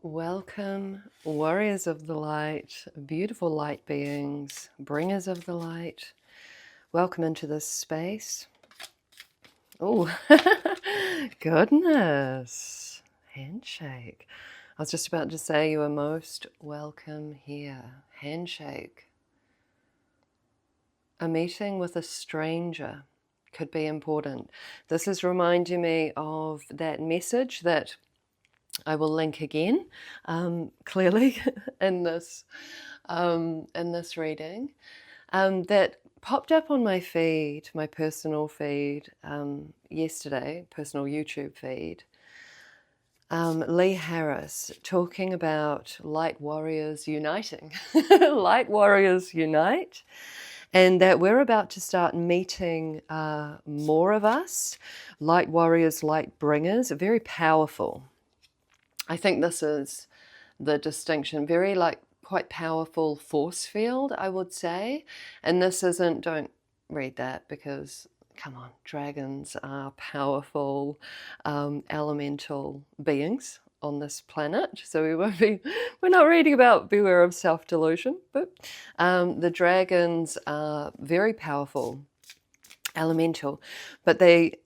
Welcome, warriors of the light, beautiful light beings, bringers of the light. Welcome into this space. Oh, goodness. Handshake. I was just about to say you are most welcome here. Handshake. A meeting with a stranger could be important. This is reminding me of that message that I will link again, clearly in this reading, that popped up on my feed, my personal feed yesterday, personal YouTube feed. Lee Harris talking about light warriors uniting, light warriors unite, and that we're about to start meeting more of us, light warriors, light bringers, very powerful. I think this is the distinction, very quite powerful force field, I would say. And this isn't, don't read that because, come on, dragons are powerful elemental beings on this planet. So we're not reading about beware of self-delusion, but the dragons are very powerful elemental, but they,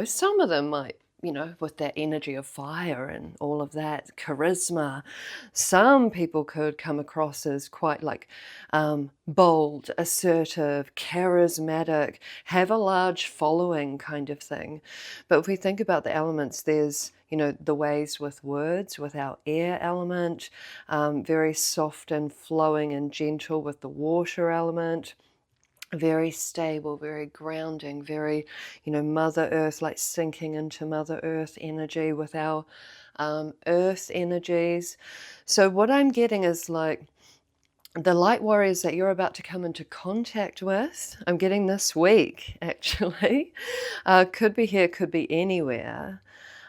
some of them might, with that energy of fire and all of that charisma, some people could come across as quite bold, assertive, charismatic, have a large following kind of thing. But if we think about the elements, there's, the ways with words, with our air element, very soft and flowing and gentle with the water element, very stable, very grounding, very, Mother Earth, like sinking into Mother Earth energy with our earth energies. So what I'm getting is the light warriors that you're about to come into contact with, I'm getting this week actually, could be here, could be anywhere.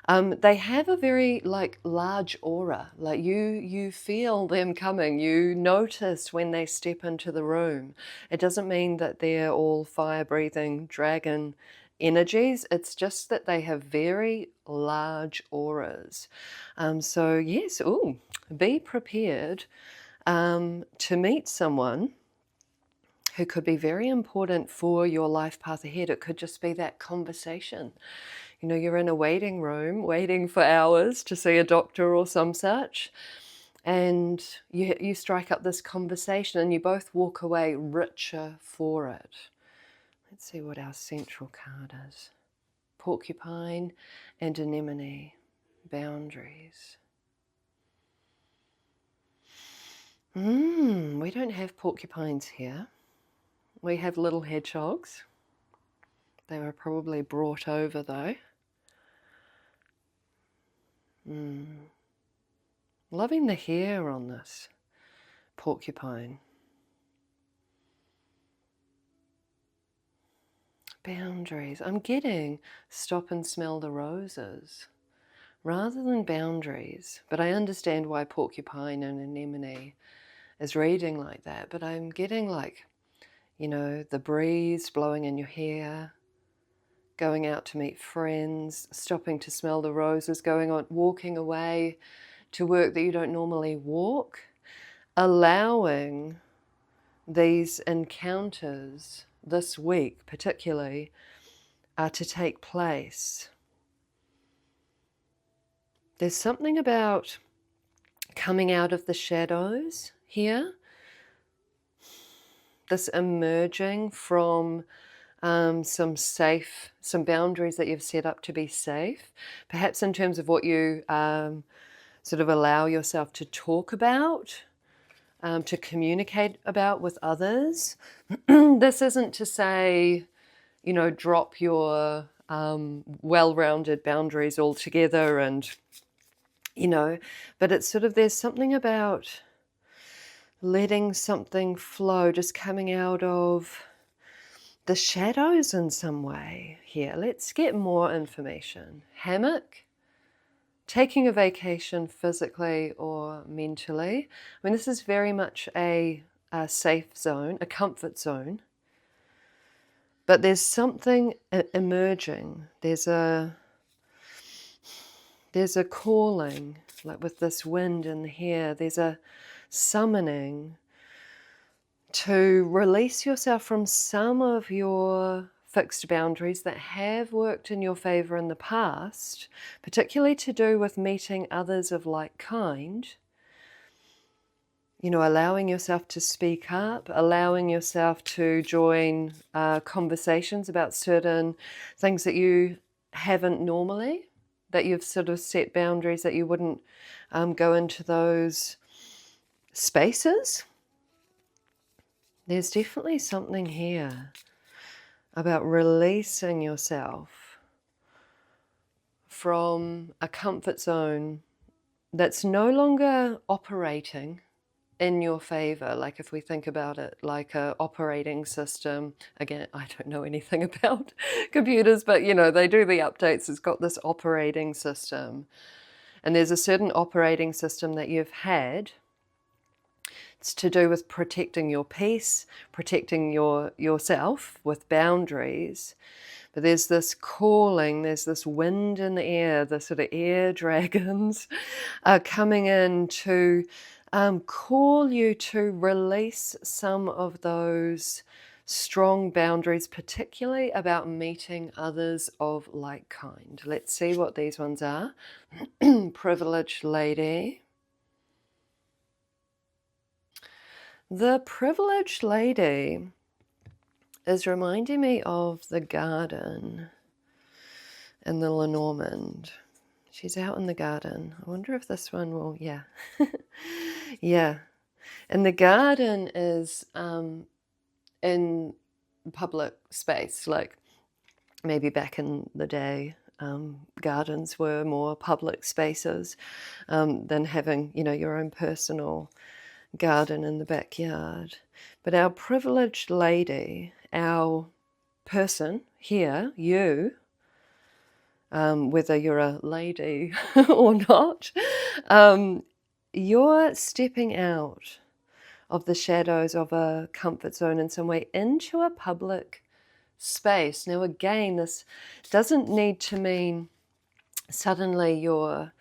They have a very large aura, like you feel them coming, you notice when they step into the room. It doesn't mean that they're all fire-breathing dragon energies, it's just that they have very large auras. So yes, be prepared to meet someone who could be very important for your life path ahead. It could just be that conversation. You're in a waiting room, waiting for hours to see a doctor or some such, and you strike up this conversation and you both walk away richer for it. Let's see what our central card is. Porcupine and anemone, boundaries. We don't have porcupines here. We have little hedgehogs. They were probably brought over though. Loving the hair on this porcupine. Boundaries. I'm getting stop and smell the roses rather than boundaries. But I understand why porcupine and anemone is reading like that. But I'm getting the breeze blowing in your hair, going out to meet friends, stopping to smell the roses, walking away to work that you don't normally walk, allowing these encounters this week particularly to take place. There's something about coming out of the shadows here, this emerging from some boundaries that you've set up to be safe, perhaps in terms of what you sort of allow yourself to talk about, to communicate about with others. This isn't to say, drop your well-rounded boundaries altogether and, but it's sort of, there's something about letting something flow, just coming out of the shadows in some way here. Let's get more information. Hammock, taking a vacation physically or mentally. I mean, this is very much a safe zone, a comfort zone. But there's something emerging. There's there's a calling, like with this wind in here, there's a summoning to release yourself from some of your fixed boundaries that have worked in your favor in the past, particularly to do with meeting others of like kind. You know, allowing yourself to speak up, allowing yourself to join conversations about certain things that you haven't normally, that you've sort of set boundaries that you wouldn't go into those spaces. There's definitely something here about releasing yourself from a comfort zone that's no longer operating in your favor. Like if we think about it like a operating system, again, I don't know anything about computers, but you know, they do the updates. It's got this operating system, and there's a certain operating system that you've had. It's to do with protecting your peace, protecting yourself with boundaries. But there's this calling, there's this wind in the air, the sort of air dragons are coming in to call you to release some of those strong boundaries, particularly about meeting others of like kind. Let's see what these ones are. Privileged lady. The privileged lady is reminding me of the garden in the Lenormand. She's out in the garden. I wonder if this one will, yeah. Yeah. And the garden is in public space, like maybe back in the day, gardens were more public spaces than having, you know, your own personal garden in the backyard. But our privileged lady, our person here, you, whether you're a lady or not, you're stepping out of the shadows of a comfort zone in some way into a public space. Now again, this doesn't need to mean suddenly you're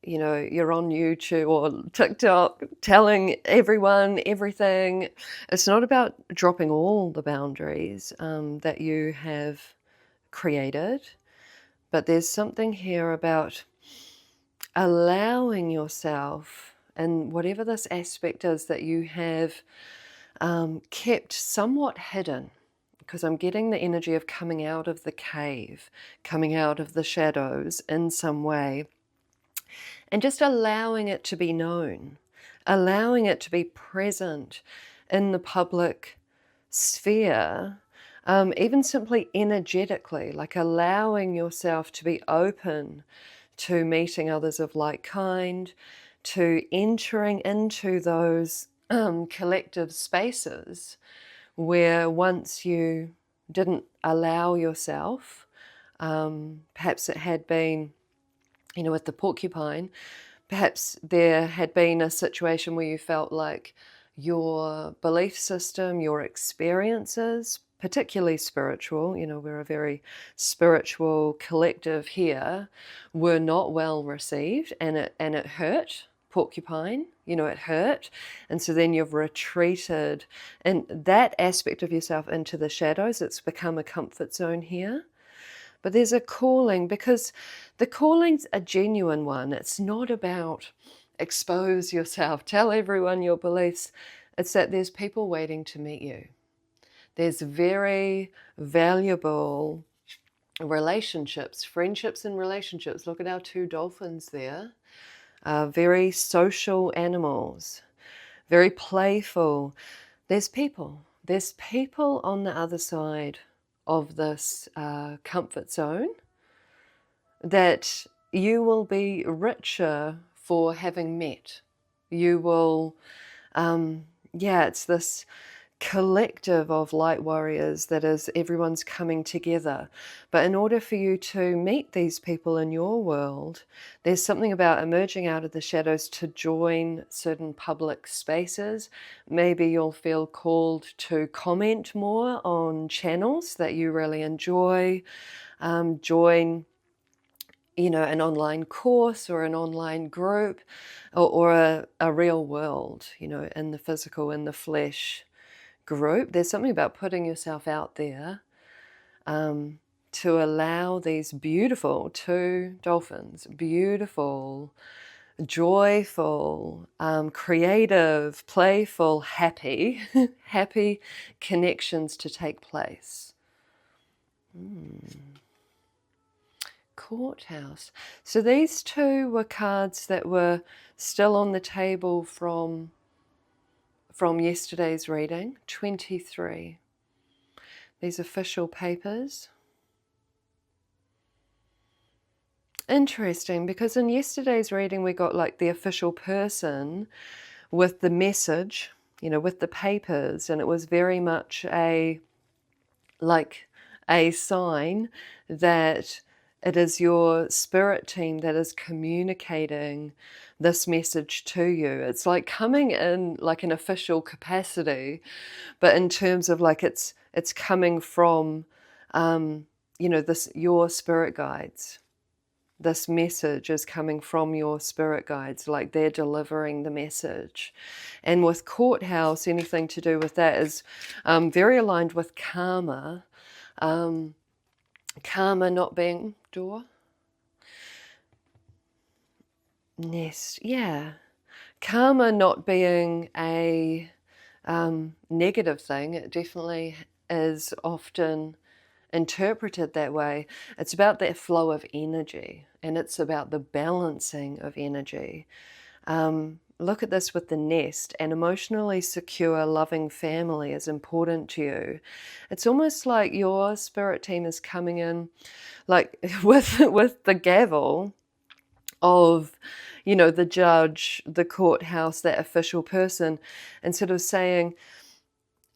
on YouTube or TikTok telling everyone everything. It's not about dropping all the boundaries that you have created, but there's something here about allowing yourself, and whatever this aspect is that you have kept somewhat hidden, because I'm getting the energy of coming out of the cave, coming out of the shadows in some way, and just allowing it to be known, allowing it to be present in the public sphere, even simply energetically, like allowing yourself to be open to meeting others of like kind, to entering into those collective spaces where once you didn't allow yourself, perhaps it had been, you know, with the porcupine, perhaps there had been a situation where you felt like your belief system, your experiences, particularly spiritual, you know, we're a very spiritual collective here, were not well received, and it hurt. Porcupine, you know, it hurt. And so then you've retreated in that aspect of yourself into the shadows. It's become a comfort zone here. But there's a calling, because the calling's a genuine one. It's not about expose yourself, tell everyone your beliefs. It's that there's people waiting to meet you. There's very valuable relationships, friendships and relationships. Look at our two dolphins there. Very social animals, very playful. There's people on the other side of this comfort zone that you will be richer for having met. You will, it's this collective of light warriors that is everyone's coming together. But in order for you to meet these people in your world, there's something about emerging out of the shadows to join certain public spaces. Maybe you'll feel called to comment more on channels that you really enjoy, join you know, an online course or an online group, or a real world, you know, in the physical, in the flesh group. There's something about putting yourself out there to allow these beautiful two dolphins, beautiful, joyful, creative, playful, happy, happy connections to take place. Courthouse. So these two were cards that were still on the table from yesterday's reading, 23. These official papers. Interesting, because in yesterday's reading we got like the official person with the message, you know, with the papers, and it was very much a sign that it is your spirit team that is communicating this message to you. It's like coming in like an official capacity, but in terms of like it's coming from, you know, your spirit guides. This message is coming from your spirit guides, like they're delivering the message. And with courthouse, anything to do with that is very aligned with karma. Karma not being door. Nest, yeah. Karma not being a negative thing. It definitely is often interpreted that way. It's about that flow of energy, and it's about the balancing of energy. Look at this with the nest. An emotionally secure, loving family is important to you. It's almost like your spirit team is coming in like with the gavel of, you know, the judge, the courthouse, that official person, and sort of saying,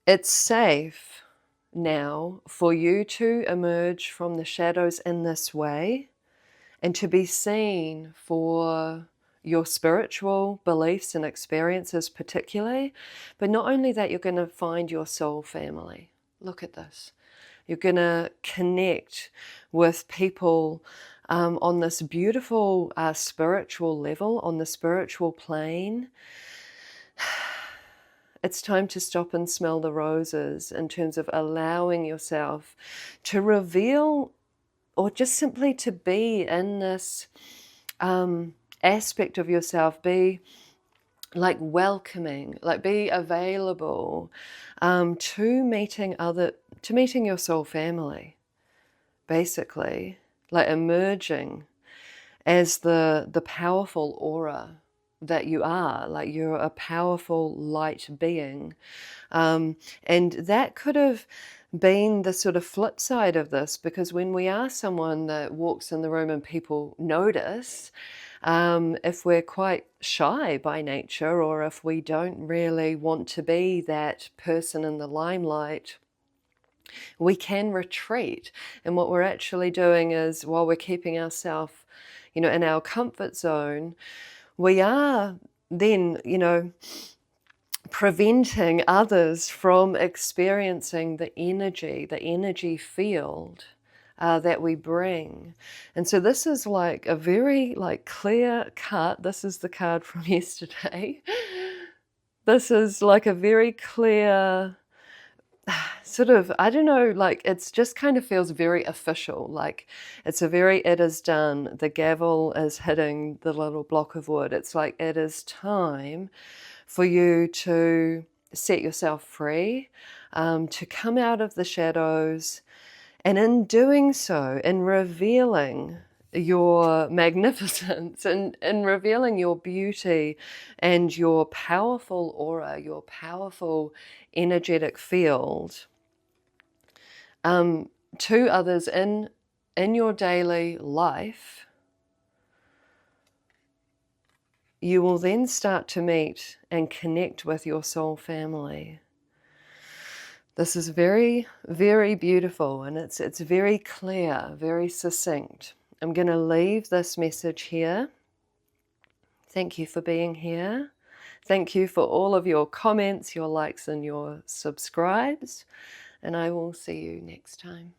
it's safe now for you to emerge from the shadows in this way and to be seen for your spiritual beliefs and experiences particularly. But not only that, you're going to find your soul family. Look at this. You're going to connect with people on this beautiful spiritual level, on the spiritual plane. It's time to stop and smell the roses in terms of allowing yourself to reveal, or just simply to be in this aspect of yourself, be like welcoming, like be available to meeting your soul family, basically, like emerging as the powerful aura that you are, like you're a powerful light being. And that could have been the sort of flip side of this, because when we are someone that walks in the room and people notice, if we're quite shy by nature, or if we don't really want to be that person in the limelight, we can retreat. And what we're actually doing is, while we're keeping ourselves, you know, in our comfort zone, we are then, you know, preventing others from experiencing the energy field that we bring. And so this is like a very like clear cut. This is the card from yesterday. This is like a very clear sort of, I don't know, like it's just kind of feels very official, like it's a very, it is done. The gavel is hitting the little block of wood. It's like it is time for you to set yourself free, to come out of the shadows, and in doing so, in revealing your magnificence and revealing your beauty and your powerful aura, your powerful energetic field to others in your daily life, you will then start to meet and connect with your soul family. This is very, very beautiful, and it's very clear, very succinct. I'm going to leave this message here. Thank you for being here. Thank you for all of your comments, your likes, and your subscribes. And I will see you next time.